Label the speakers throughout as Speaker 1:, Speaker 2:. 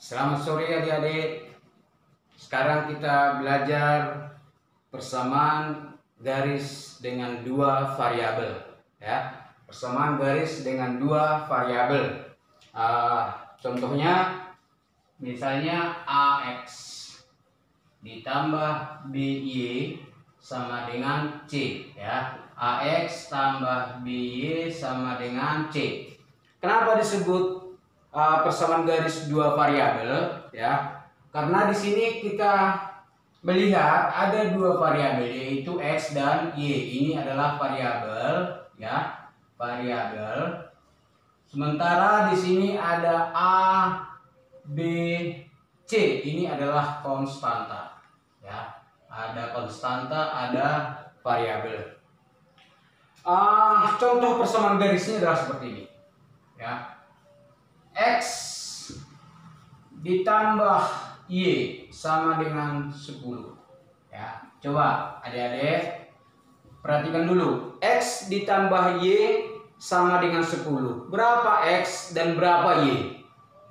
Speaker 1: Selamat sore adik-adik. Sekarang kita belajar persamaan garis dengan dua variabel, ya. Persamaan garis dengan dua variabel. Contohnya, misalnya AX ditambah BY sama dengan C, ya. AX tambah BY sama dengan C. Kenapa disebut persamaan garis dua variabel, ya? Karena di sini kita melihat ada dua variabel, yaitu X dan Y. Ini adalah variabel, ya, variabel. Sementara di sini ada A, B, C. Ini adalah konstanta, ya. Ada konstanta, ada variabel. Contoh persamaan garisnya adalah seperti ini, ya. X ditambah Y sama dengan 10, ya. Coba adik-adik perhatikan dulu. X ditambah Y sama dengan 10. Berapa X dan berapa Y?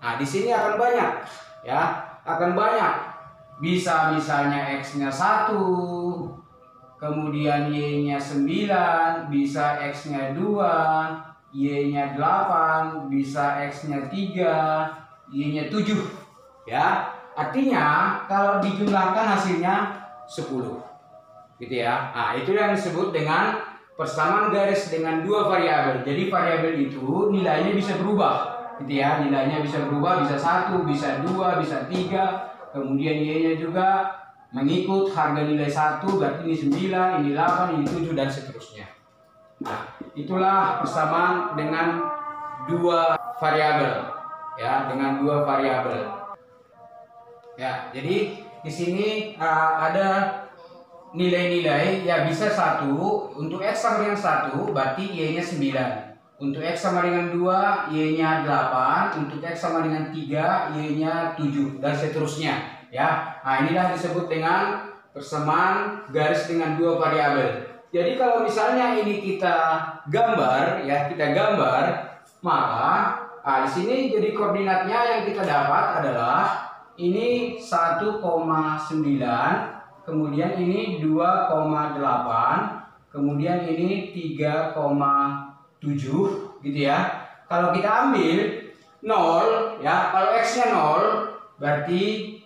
Speaker 1: Nah, di sini akan banyak, ya. Akan banyak. Bisa misalnya X-nya 1, kemudian Y-nya 9, bisa X-nya 2, Y-nya 8, bisa X-nya 3, Y-nya 7, ya. Artinya kalau dijumlahkan hasilnya 10, gitu ya. Nah, itu yang disebut dengan persamaan garis dengan dua variabel. Jadi variabel itu nilainya bisa berubah, gitu ya. Nilainya bisa berubah, bisa 1, bisa 2, bisa 3. Kemudian Y-nya juga mengikut harga nilai 1, berarti ini 9, ini 8, ini 7, dan seterusnya. Nah, itulah persamaan dengan dua variabel, ya, dengan dua variabel. Ya, jadi di sini ada nilai-nilai, ya, bisa 1 untuk X sama dengan 1, berarti Y-nya 9. Untuk X sama dengan 2, Y-nya 8. Untuk X sama dengan 3, Y-nya 7, dan seterusnya, ya. Nah, inilah disebut dengan persamaan garis dengan dua variabel. Jadi kalau misalnya ini kita gambar, ya, maka di sini jadi koordinatnya yang kita dapat adalah ini 1,9, kemudian ini 2,8, kemudian ini 3,7, gitu ya. Kalau kita ambil 0, ya, kalau X-nya 0 berarti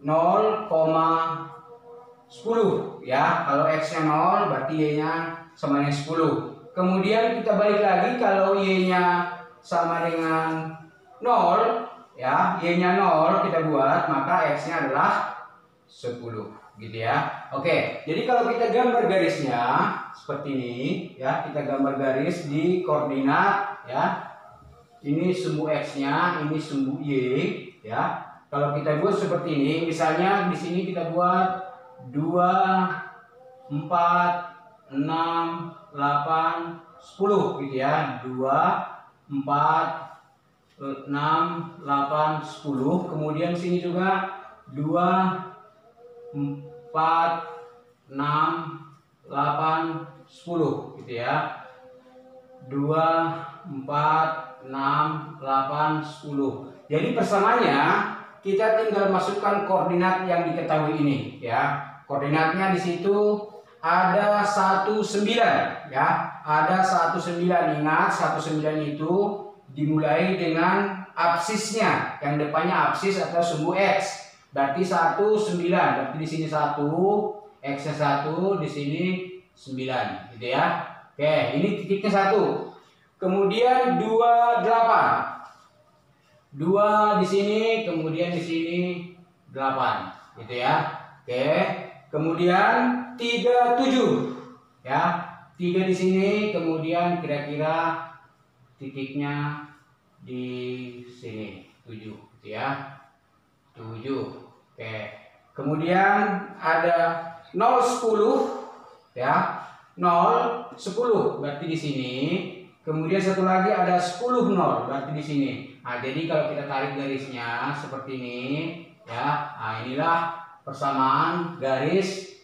Speaker 1: 0,10, ya. Kalau X-nya 0 berarti Y-nya sama dengan 10. Kemudian kita balik lagi, kalau Y-nya sama dengan 0, ya, Y-nya 0 kita buat, maka X-nya adalah 10, gitu ya. Oke, jadi kalau kita gambar garisnya seperti ini, ya, kita gambar garis di koordinat, ya. Ini sumbu X-nya, ini sumbu Y, ya. Kalau kita buat seperti ini, misalnya di sini kita buat 2, 4, 6, 8, 10, gitu ya. 2, 4, 6, 8, 10. Kemudian sini juga 2, 4, 6, 8, 10, gitu ya. 2, 4, 6, 8, 10. Jadi persamaannya kita tinggal masukkan koordinat yang diketahui ini, ya. Koordinatnya di situ ada 19, ya. Ada 19. Ingat, 19 itu dimulai dengan absisnya, yang depannya absis atau sumbu X. Berarti 19, berarti di sini 1, X-nya 1, di sini 9, gitu ya. Oke, ini titiknya 1. Kemudian 28. 2 di sini, kemudian di sini 8, gitu ya. Oke. Kemudian 37, ya. 3 di sini, kemudian kira-kira titiknya di sini 7, gitu ya. 7. Oke. Kemudian ada 0, 10, ya. 0, 10 berarti di sini. Kemudian satu lagi ada 10, 0 berarti di sini. Nah, jadi kalau kita tarik garisnya seperti ini, ya. Nah, inilah persamaan garis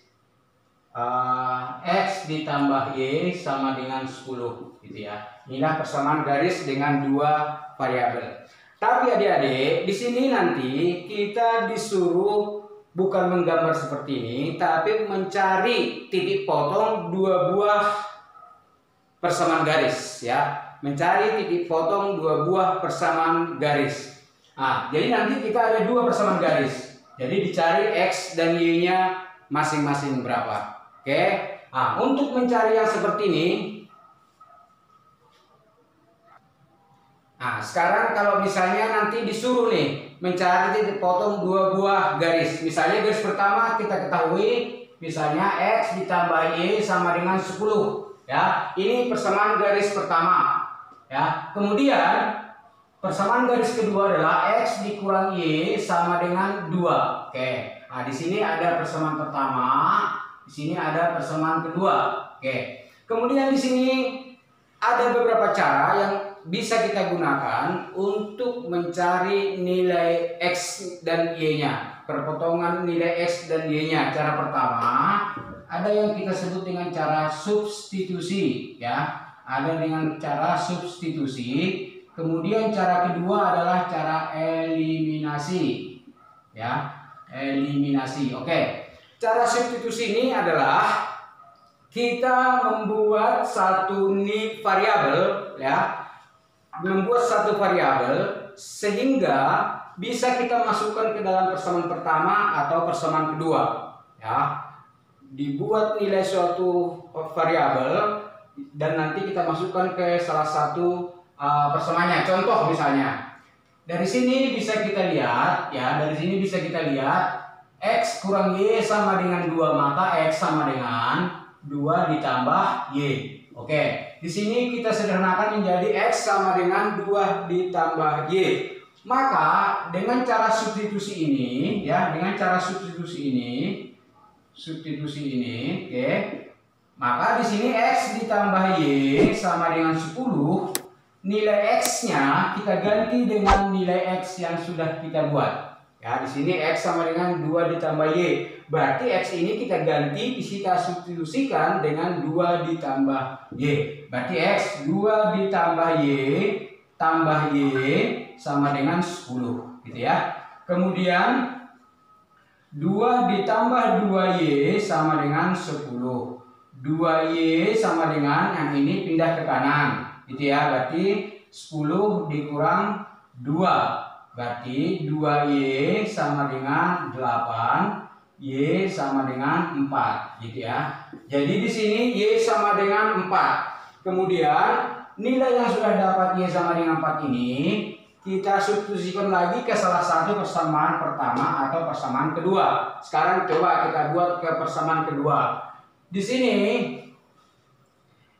Speaker 1: X ditambah Y sama dengan 10, gitu ya. Inilah persamaan garis dengan dua variabel. Tapi adik-adik, di sini nanti kita disuruh bukan menggambar seperti ini, tapi mencari titik potong dua buah persamaan garis, ya. Mencari titik potong dua buah persamaan garis. Nah, jadi nanti kita ada dua persamaan garis. Jadi dicari X dan Y-nya masing-masing berapa. Oke. Nah, untuk mencari yang seperti ini, nah, sekarang kalau misalnya nanti disuruh nih mencari titik potong dua buah garis. Misalnya garis pertama kita ketahui misalnya X ditambah Y sama dengan 10. Ya, ini persamaan garis pertama. Ya, kemudian persamaan garis kedua adalah X dikurang Y sama dengan 2. Oke. Nah, di sini ada persamaan pertama, di sini ada persamaan kedua. Oke. Kemudian di sini ada beberapa cara yang bisa kita gunakan untuk mencari nilai X dan Y-nya. Perpotongan nilai X dan Y-nya. Cara pertama, ada yang kita sebut dengan cara substitusi, ya. Ada dengan cara substitusi. Kemudian cara kedua adalah cara eliminasi, ya. Eliminasi. Oke. Cara substitusi ini adalah kita membuat satu variabel, ya. Membuat satu variabel sehingga bisa kita masukkan ke dalam persamaan pertama atau persamaan kedua, ya. Dibuat nilai suatu variabel dan nanti kita masukkan ke salah satu persamaannya. Contoh misalnya, dari sini bisa kita lihat, ya, dari sini bisa kita lihat X kurang Y sama dengan 2, maka X sama dengan 2 ditambah Y. Oke, di sini kita sederhanakan menjadi X sama dengan 2 ditambah Y. Maka dengan cara substitusi ini, ya, dengan cara substitusi ini, oke. Maka di sini X ditambah Y sama dengan 10. Nilai X-nya kita ganti dengan nilai X yang sudah kita buat. Ya, di sini X sama dengan 2 ditambah Y. Berarti X ini kita ganti, kita substitusikan dengan 2 ditambah Y. Berarti X 2 ditambah Y tambah Y sama dengan 10, gitu ya. Kemudian 2 ditambah 2Y sama dengan 10. 2Y sama dengan yang ini pindah ke kanan, gitu ya. Berarti 10 dikurang 2. Berarti 2Y sama dengan 8, Y sama dengan 4, gitu ya. Jadi di sini Y sama dengan 4. Kemudian nilai yang sudah dapat Y sama dengan 4 ini kita substitusikan lagi ke salah satu persamaan pertama atau persamaan kedua. Sekarang coba kita buat ke persamaan kedua. Di sini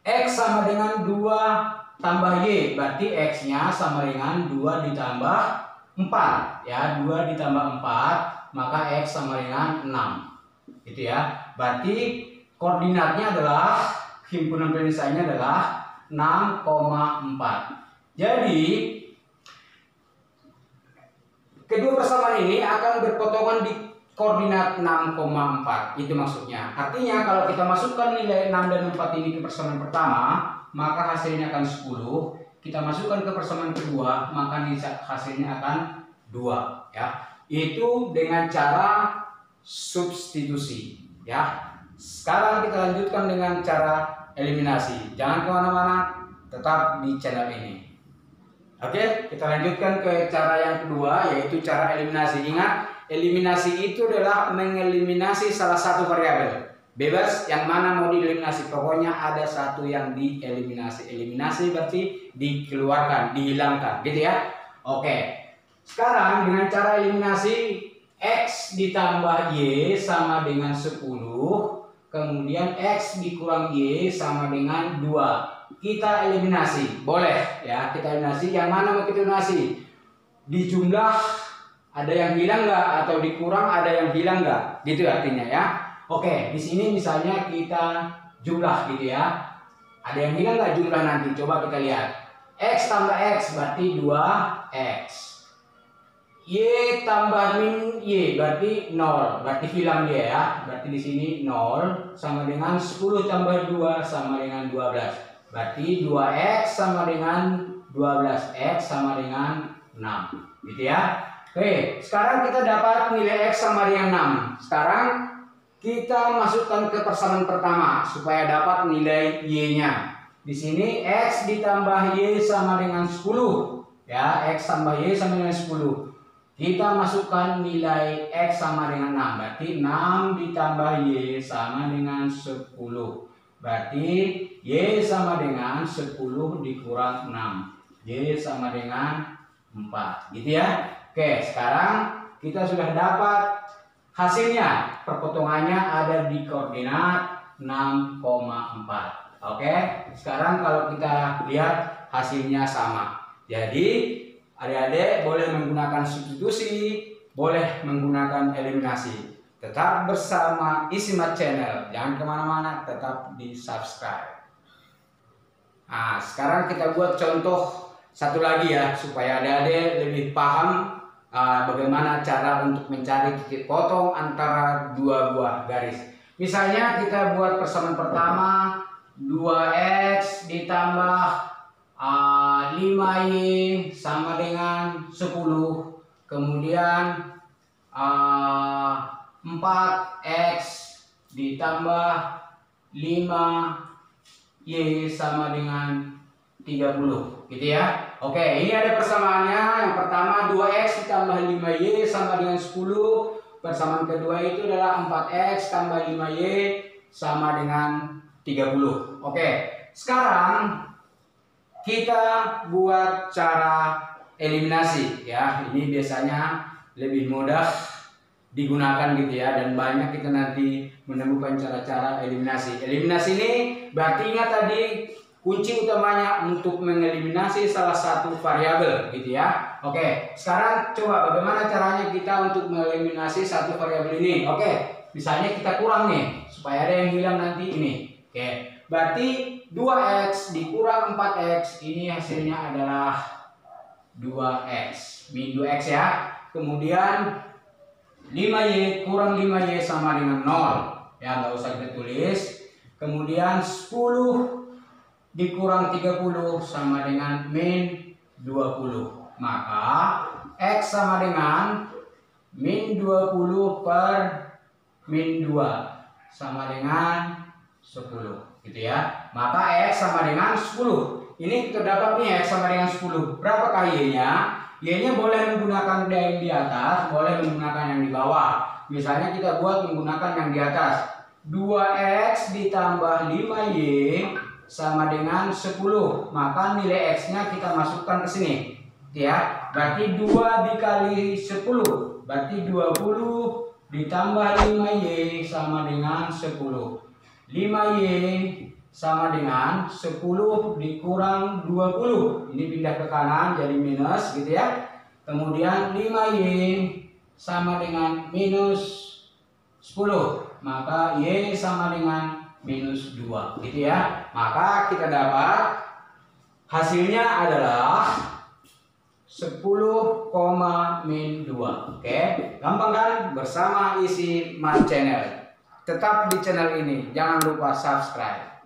Speaker 1: X sama dengan 2 tambah Y, berarti X-nya sama dengan 2 ditambah 4, ya. 2 ditambah 4, maka X sama dengan 6, gitu ya. Berarti koordinatnya adalah, himpunan pemisahnya adalah 6,4. Jadi kedua persamaan ini akan berpotongan di koordinat 6,4. Itu maksudnya. Artinya kalau kita masukkan nilai 6 dan 4 ini ke persamaan pertama, maka hasilnya akan 10. Kita masukkan ke persamaan kedua, maka hasilnya akan 2, ya. Itu dengan cara substitusi, ya. Sekarang kita lanjutkan dengan cara eliminasi. Jangan kemana-mana, tetap di channel ini. Oke, kita lanjutkan ke cara yang kedua, yaitu cara eliminasi. Ingat, eliminasi itu adalah mengeliminasi salah satu variabel. Bebas yang mana mau dieliminasi, pokoknya ada satu yang dieliminasi. Eliminasi berarti dikeluarkan, dihilangkan, gitu ya. Oke, sekarang dengan cara eliminasi, X ditambah Y sama dengan 10, kemudian X dikurang Y sama dengan 2. Kita eliminasi, boleh ya, kita eliminasi. Yang mana mau kita eliminasi? Di jumlah ada yang hilang nggak, atau dikurang ada yang hilang nggak, gitu artinya ya. Oke, di sini misalnya kita jumlah, gitu ya. Ada yang hilang nggak jumlah nanti? Coba kita lihat. X tambah X berarti 2X. Y tambah min Y berarti 0, berarti hilang dia ya. Berarti di sini 0 sama dengan 10 tambah 2 sama dengan 12. Berarti 2X sama dengan 12, X sama dengan gitu ya. Oke, sekarang kita dapat nilai X sama dengan 6. Sekarang kita masukkan ke persamaan pertama supaya dapat nilai Y-nya. Di sini X ditambah Y sama dengan 10. Ya, X tambah Y sama dengan 10. Kita masukkan nilai X sama dengan 6. Berarti 6 ditambah Y sama dengan 10. Berarti Y sama dengan 10 dikurang 6. Y sama dengan 4. Gitu ya. Oke, sekarang kita sudah dapat hasilnya. Perpotongannya ada di koordinat 6,4. Oke, sekarang kalau kita lihat hasilnya sama. Jadi adik-adik boleh menggunakan substitusi, boleh menggunakan eliminasi. Tetap bersama Isimat Channel. Jangan kemana-mana, tetap di subscribe. Nah, sekarang kita buat contoh satu lagi ya, supaya adik-adik lebih paham bagaimana cara untuk mencari titik potong antara dua buah garis. Misalnya kita buat persamaan pertama 2x ditambah 5y sama dengan 10. Kemudian 4x ditambah 5y sama dengan 30, gitu ya. Oke, ini ada persamaannya. Yang pertama 2x ditambah 5y sama dengan 10. Persamaan kedua itu adalah 4x tambah 5y sama dengan 30. Oke, sekarang kita buat cara eliminasi ya. Ini biasanya lebih mudah digunakan gitu ya, dan banyak kita nanti menemukan cara-cara eliminasi. Eliminasi ini berarti ingat tadi kunci utamanya untuk mengeliminasi salah satu variabel gitu ya. Oke, sekarang coba bagaimana caranya kita untuk mengeliminasi satu variabel ini. Oke, misalnya kita kurang nih supaya ada yang hilang nanti ini. Oke, berarti 2x dikurang 4x ini hasilnya adalah 2x min 2x ya. Kemudian 5y kurang 5y sama dengan 0 ya, nggak usah kita tulis. Kemudian 10 dikurang 30 sama dengan min 20. Maka X sama dengan min 20 per min 2 sama dengan 10 gitu ya. Maka X sama dengan 10. Ini kita dapat nih X sama dengan 10. Berapakah Y-nya? Y-nya boleh menggunakan yang di atas, boleh menggunakan yang di bawah. Misalnya kita buat menggunakan yang di atas. 2x ditambah 5y sama dengan 10. Maka nilai X-nya kita masukkan ke sini. Ya, berarti 2 dikali 10. Berarti 20 ditambah 5y sama dengan 10. 5y sama dengan 10 dikurang 20. Ini pindah ke kanan jadi minus gitu ya. Kemudian 5y sama dengan minus 10. Maka y sama dengan minus 2 gitu ya. Maka kita dapat hasilnya adalah 10, min 2. Oke, gampang kan? Bersama Isimat Channel. Tetap di channel ini, jangan lupa subscribe.